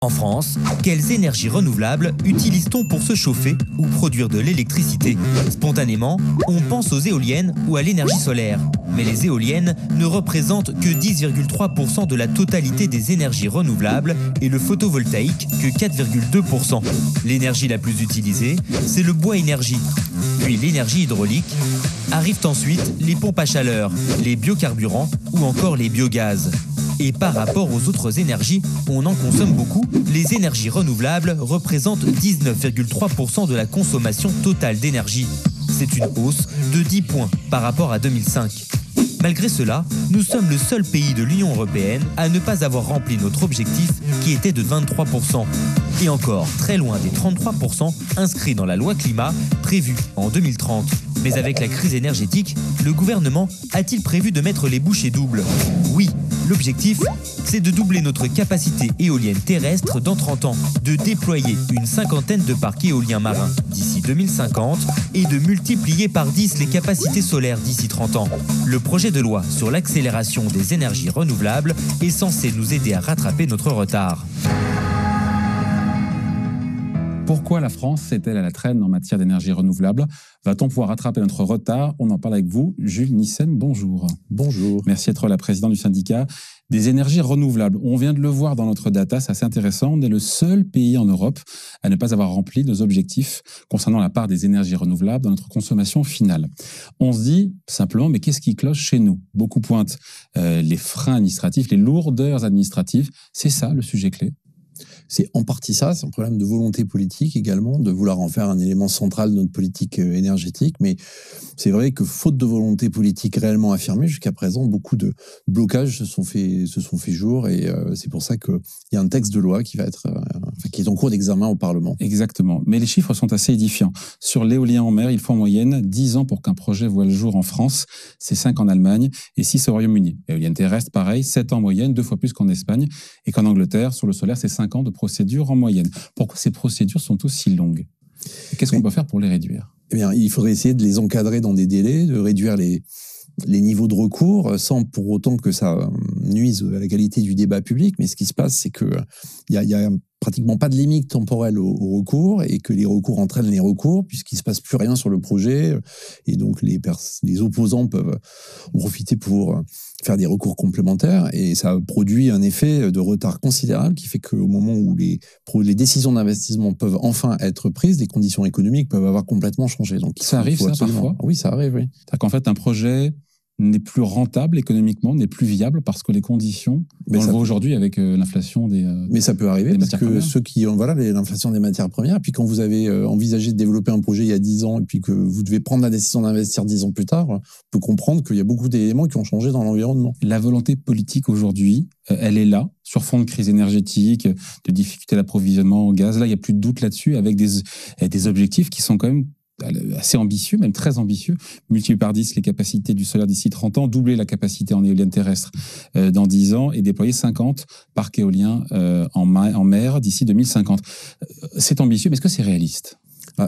En France, quelles énergies renouvelables utilise-t-on pour se chauffer ou produire de l'électricité? Spontanément, on pense aux éoliennes ou à l'énergie solaire. Mais les éoliennes ne représentent que 10,3% de la totalité des énergies renouvelables et le photovoltaïque que 4,2%. L'énergie la plus utilisée, c'est le bois énergie. Puis l'énergie hydraulique. Arrivent ensuite les pompes à chaleur, les biocarburants ou encore les biogaz. Et par rapport aux autres énergies, on en consomme beaucoup. Les énergies renouvelables représentent 19,3% de la consommation totale d'énergie. C'est une hausse de 10 points par rapport à 2005. Malgré cela, nous sommes le seul pays de l'Union européenne à ne pas avoir rempli notre objectif qui était de 23%. Et encore très loin des 33% inscrits dans la loi climat prévue en 2030. Mais avec la crise énergétique, le gouvernement a-t-il prévu de mettre les bouchées doubles? Oui, l'objectif, c'est de doubler notre capacité éolienne terrestre dans 30 ans, de déployer une cinquantaine de parcs éoliens marins d'ici 2050 et de multiplier par 10 les capacités solaires d'ici 30 ans. Le projet de loi sur l'accélération des énergies renouvelables est censé nous aider à rattraper notre retard. Pourquoi la France est-elle à la traîne en matière d'énergie renouvelable? Va-t-on pouvoir rattraper notre retard? On en parle avec vous. Jules Nyssen, bonjour. Bonjour. Merci d'être la présidente du syndicat des énergies renouvelables. On vient de le voir dans notre data, c'est assez intéressant. On est le seul pays en Europe à ne pas avoir rempli nos objectifs concernant la part des énergies renouvelables dans notre consommation finale. On se dit simplement, mais qu'est-ce qui cloche chez nous? Beaucoup pointent les freins administratifs, les lourdeurs administratives. C'est ça le sujet clé? C'est en partie ça, c'est un problème de volonté politique également, de vouloir en faire un élément central de notre politique énergétique. Mais c'est vrai que faute de volonté politique réellement affirmée, jusqu'à présent, beaucoup de blocages se sont fait jour. Et c'est pour ça qu'il y a un texte de loi qui est en cours d'examen au Parlement. Exactement. Mais les chiffres sont assez édifiants. Sur l'éolien en mer, il faut en moyenne 10 ans pour qu'un projet voie le jour en France. C'est 5 en Allemagne et 6 au Royaume-Uni. Éolienne terrestre, pareil, 7 en moyenne, 2 fois plus qu'en Espagne. Et qu'en Angleterre, sur le solaire, c'est 5 ans de procédure en moyenne. Pourquoi ces procédures sont aussi longues? Qu'est-ce qu'on peut faire pour les réduire? Eh bien, il faudrait essayer de les encadrer dans des délais, de réduire les niveaux de recours sans pour autant que ça nuise à la qualité du débat public. Mais ce qui se passe, c'est que il y a pratiquement pas de limite temporelle au recours et que les recours entraînent les recours puisqu'il se passe plus rien sur le projet et donc les opposants peuvent en profiter pour faire des recours complémentaires et ça produit un effet de retard considérable qui fait qu'au moment où les décisions d'investissement peuvent enfin être prises, les conditions économiques peuvent avoir complètement changé. Donc ça arrive ça parfois? Oui, ça arrive, oui. C'est-à-dire qu'en fait un projet n'est plus rentable économiquement, n'est plus viable parce que les conditions, on le voit aujourd'hui avec l'inflation des Mais ça peut arriver parce que premières. ceux qui ont l'inflation des matières premières, puis quand vous avez envisagé de développer un projet il y a 10 ans et puis que vous devez prendre la décision d'investir 10 ans plus tard, on peut comprendre qu'il y a beaucoup d'éléments qui ont changé dans l'environnement. La volonté politique aujourd'hui, elle est là, sur fond de crise énergétique, de difficultés d'approvisionnement en gaz. Là, il n'y a plus de doute là-dessus avec des objectifs qui sont quand même assez ambitieux, même très ambitieux, multiplier par 10 les capacités du solaire d'ici 30 ans, doubler la capacité en éolienne terrestre dans 10 ans et déployer 50 parcs éoliens en mer d'ici 2050. C'est ambitieux, mais est-ce que c'est réaliste?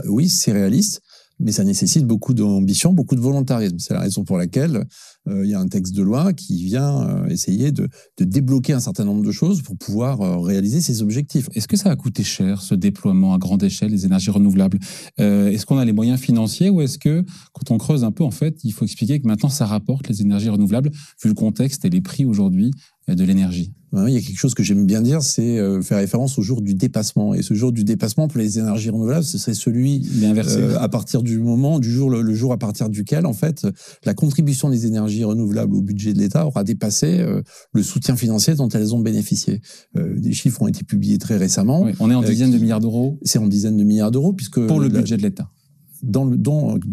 Oui, c'est réaliste, mais ça nécessite beaucoup d'ambition, beaucoup de volontarisme. C'est la raison pour laquelle il y a un texte de loi qui vient essayer de débloquer un certain nombre de choses pour pouvoir réaliser ces objectifs. Est-ce que ça a coûté cher, ce déploiement à grande échelle des énergies renouvelables? Est-ce qu'on a les moyens financiers ou est-ce que, quand on creuse un peu, en fait, il faut expliquer que maintenant ça rapporte les énergies renouvelables, vu le contexte et les prix aujourd'hui de l'énergie? Il y a quelque chose que j'aime bien dire, c'est faire référence au jour du dépassement. Et ce jour du dépassement pour les énergies renouvelables, ce serait celui à partir du moment, le jour à partir duquel, en fait, la contribution des énergies renouvelables au budget de l'État aura dépassé le soutien financier dont elles ont bénéficié. Des chiffres ont été publiés très récemment. Oui, on est en dizaines de milliards d'euros. C'est en dizaines de milliards d'euros, puisque pour le budget de l'État.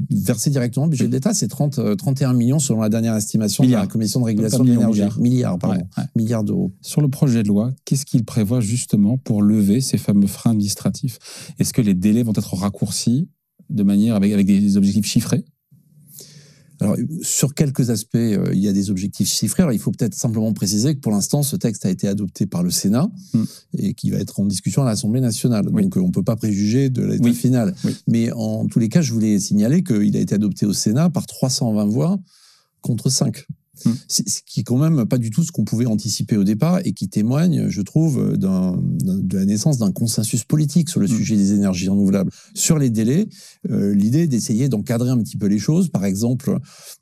Versé directement au budget de l'État, c'est 31 millions selon la dernière estimation de la Commission de régulation de l'énergie. Milliards d'euros. Sur le projet de loi, qu'est-ce qu'il prévoit justement pour lever ces fameux freins administratifs? Est-ce que les délais vont être raccourcis de manière avec des objectifs chiffrés? Alors, sur quelques aspects, il y a des objectifs chiffrés. Alors, il faut peut-être simplement préciser que pour l'instant, ce texte a été adopté par le Sénat et qui va être en discussion à l'Assemblée nationale. Oui. Donc, on ne peut pas préjuger de l'état final. Oui. Mais en tous les cas, je voulais signaler qu'il a été adopté au Sénat par 320 voix contre 5. Ce qui est quand même pas du tout ce qu'on pouvait anticiper au départ et qui témoigne, je trouve, de la naissance d'un consensus politique sur le sujet des énergies renouvelables. Sur les délais, l'idée d'essayer d'encadrer un petit peu les choses. Par exemple,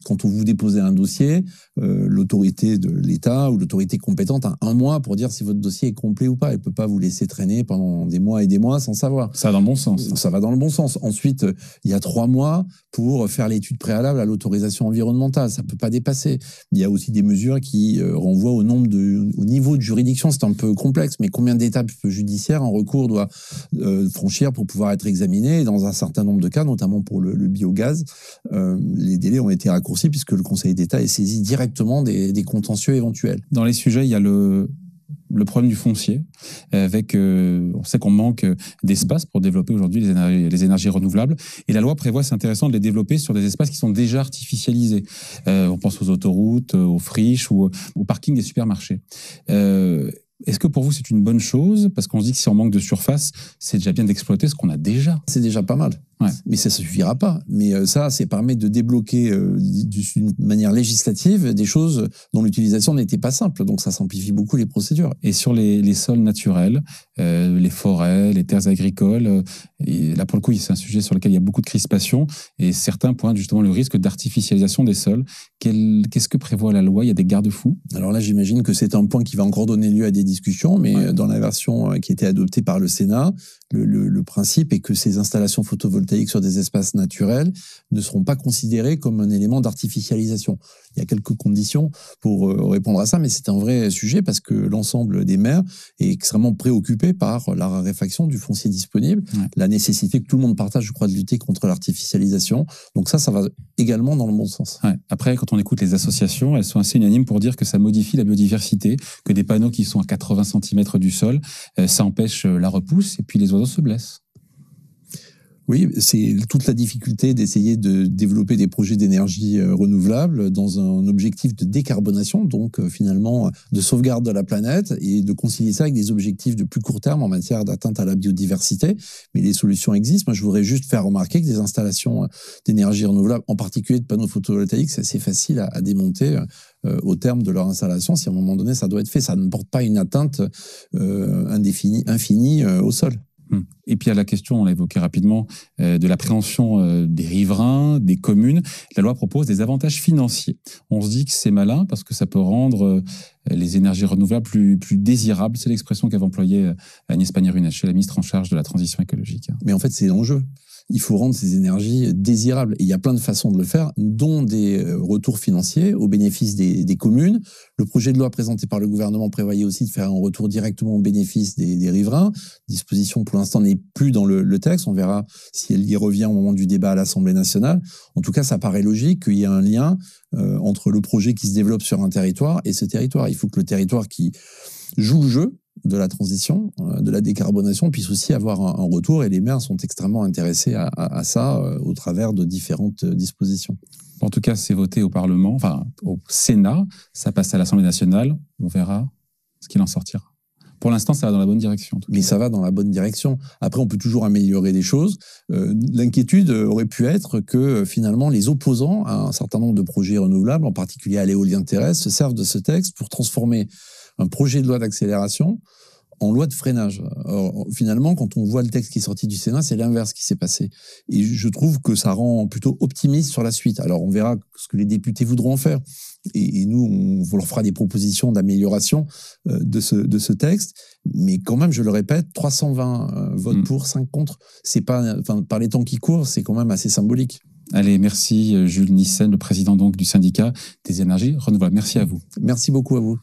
quand on vous déposez un dossier, l'autorité de l'État ou l'autorité compétente a 1 mois pour dire si votre dossier est complet ou pas. Elle peut pas vous laisser traîner pendant des mois et des mois sans savoir. Ça va dans le bon sens. Ça va dans le bon sens. Ensuite, il y a 3 mois pour faire l'étude préalable à l'autorisation environnementale. Ça peut pas dépasser. Il y a aussi des mesures qui renvoient au niveau de juridiction. C'est un peu complexe, mais combien d'étapes judiciaires un recours doit franchir pour pouvoir être examiné? Et dans un certain nombre de cas, notamment pour le biogaz, les délais ont été raccourcis puisque le Conseil d'État est saisi directement des contentieux éventuels. Dans les sujets, il y a le problème du foncier, on sait qu'on manque d'espace pour développer aujourd'hui les énergies renouvelables, et la loi prévoit, c'est intéressant, de les développer sur des espaces qui sont déjà artificialisés. On pense aux autoroutes, aux friches ou aux parkings des supermarchés. Est-ce que pour vous c'est une bonne chose? Parce qu'on se dit que si on manque de surface, c'est déjà bien d'exploiter ce qu'on a déjà. C'est déjà pas mal. Ouais. Mais ça ne suffira pas. Mais ça permet de débloquer d'une manière législative des choses dont l'utilisation n'était pas simple. Donc ça simplifie beaucoup les procédures. Et sur les sols naturels, les forêts, les terres agricoles, et là pour le coup c'est un sujet sur lequel il y a beaucoup de crispation et certains pointent justement le risque d'artificialisation des sols. Qu'est-ce que prévoit la loi? Il y a des garde-fous? Alors là j'imagine que c'est un point qui va encore donner lieu à des discussions, mais dans la version qui a été adoptée par le Sénat, le principe est que ces installations photovoltaïques sur des espaces naturels ne seront pas considérées comme un élément d'artificialisation. Il y a quelques conditions pour répondre à ça, mais c'est un vrai sujet parce que l'ensemble des maires est extrêmement préoccupé par la raréfaction du foncier disponible, la nécessité que tout le monde partage, je crois, de lutter contre l'artificialisation. Donc ça va également dans le bon sens. Ouais. Après, quand on écoute les associations, elles sont assez unanimes pour dire que ça modifie la biodiversité, que des panneaux qui sont à 80 cm du sol, ça empêche la repousse et puis les oiseaux se blessent. Oui, c'est toute la difficulté d'essayer de développer des projets d'énergie renouvelable dans un objectif de décarbonation, donc finalement de sauvegarde de la planète et de concilier ça avec des objectifs de plus court terme en matière d'atteinte à la biodiversité. Mais les solutions existent. Moi, je voudrais juste faire remarquer que des installations d'énergie renouvelable, en particulier de panneaux photovoltaïques, c'est assez facile à démonter au terme de leur installation. Si à un moment donné, ça doit être fait, ça ne porte pas une atteinte infinie au sol. Et puis il y a la question, on l'a évoqué rapidement, de l'appréhension des riverains, des communes. La loi propose des avantages financiers. On se dit que c'est malin parce que ça peut rendre les énergies renouvelables plus désirables. C'est l'expression qu'avait employée Agnès Pannier-Runacher, la ministre en charge de la transition écologique. Mais en fait, c'est l'enjeu. Il faut rendre ces énergies désirables. Et il y a plein de façons de le faire, dont des retours financiers au bénéfice des communes. Le projet de loi présenté par le gouvernement prévoyait aussi de faire un retour directement au bénéfice des riverains. Disposition, pour l'instant, n'est plus dans le texte. On verra si elle y revient au moment du débat à l'Assemblée nationale. En tout cas, ça paraît logique qu'il y ait un lien entre le projet qui se développe sur un territoire et ce territoire. Il faut que le territoire qui joue le jeu de la transition, de la décarbonation, puisse aussi avoir un retour, et les maires sont extrêmement intéressés à ça au travers de différentes dispositions. En tout cas, c'est voté au Parlement, enfin au Sénat, ça passe à l'Assemblée nationale, on verra ce qu'il en sortira. Pour l'instant, ça va dans la bonne direction. Mais ça va dans la bonne direction. Après, on peut toujours améliorer des choses. L'inquiétude aurait pu être que finalement, les opposants à un certain nombre de projets renouvelables, en particulier à l'éolien terrestre, se servent de ce texte pour transformer un projet de loi d'accélération en loi de freinage. Alors, finalement, quand on voit le texte qui est sorti du Sénat, c'est l'inverse qui s'est passé. Et je trouve que ça rend plutôt optimiste sur la suite. Alors, on verra ce que les députés voudront en faire. Et nous, on leur fera des propositions d'amélioration de ce texte. Mais quand même, je le répète, 320 votes pour, 5 contre. C'est pas, enfin, par les temps qui courent, c'est quand même assez symbolique. Allez, merci Jules Nissen, le président donc du syndicat des énergies renouvelables. Merci à vous. Merci beaucoup à vous.